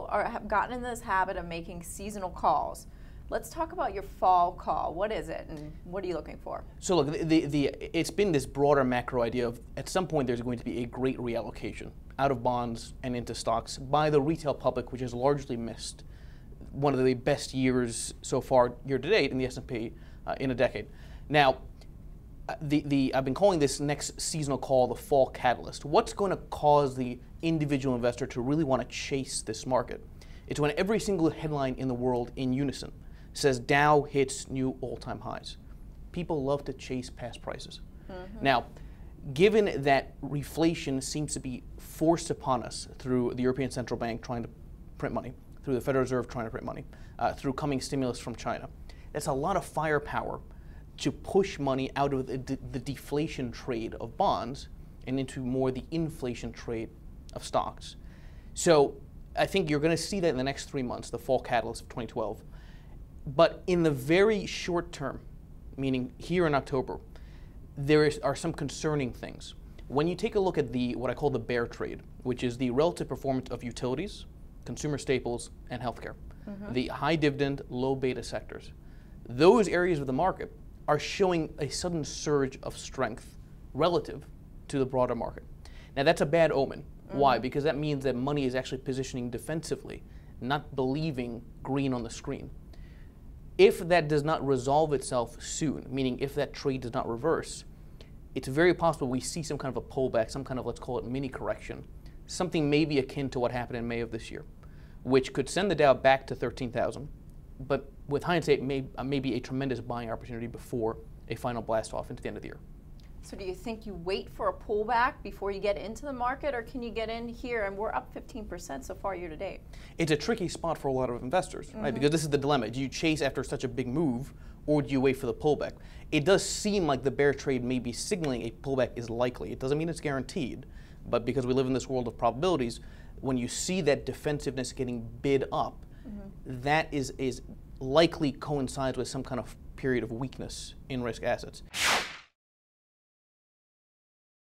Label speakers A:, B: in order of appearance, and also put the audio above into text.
A: have gotten in this habit of making seasonal calls. Let's talk about your fall call. What is it, and what are you looking for?
B: So look, it's been this broader macro idea of at some point there's going to be a great reallocation out of bonds and into stocks by the retail public, which has largely missed one of the best years so far, year to date, in the S&P in a decade. Now, I've been calling this next seasonal call the fall catalyst. What's going to cause the individual investor to really want to chase this market? It's when every single headline in the world in unison says Dow hits new all-time highs. People love to chase past prices. Now, given that reflation seems to be forced upon us through the European Central Bank trying to print money, through the Federal Reserve trying to print money, through coming stimulus from China, that's a lot of firepower to push money out of the deflation trade of bonds and into more the inflation trade of stocks. So I think you're going to see that in the next 3 months, the fall catalyst of 2012. But in the very short term, meaning here in October, there are some concerning things. When you take a look at what I call the bear trade, which is the relative performance of utilities, consumer staples, and healthcare, the high dividend, low beta sectors, those areas of the market are showing a sudden surge of strength relative to the broader market. Now that's a bad omen. Why? Because that means that money is actually positioning defensively, not believing green on the screen. If that does not resolve itself soon, meaning if that trade does not reverse, it's very possible we see some kind of a pullback, some kind of, let's call it, mini correction, something maybe akin to what happened in May of this year, which could send the Dow back to 13,000, but with hindsight, may be a tremendous buying opportunity before a final blast off into the end of the year.
A: So do you think you wait for a pullback before you get into the market, or can you get in here? And we're up 15% so far year to date.
B: It's a tricky spot for a lot of investors, right? Because this is the dilemma. Do you chase after such a big move, or do you wait for the pullback? It does seem like the bear trade may be signaling a pullback is likely. It doesn't mean it's guaranteed, but because we live in this world of probabilities, when you see that defensiveness getting bid up, that is likely coincides with some kind of period of weakness in risk assets.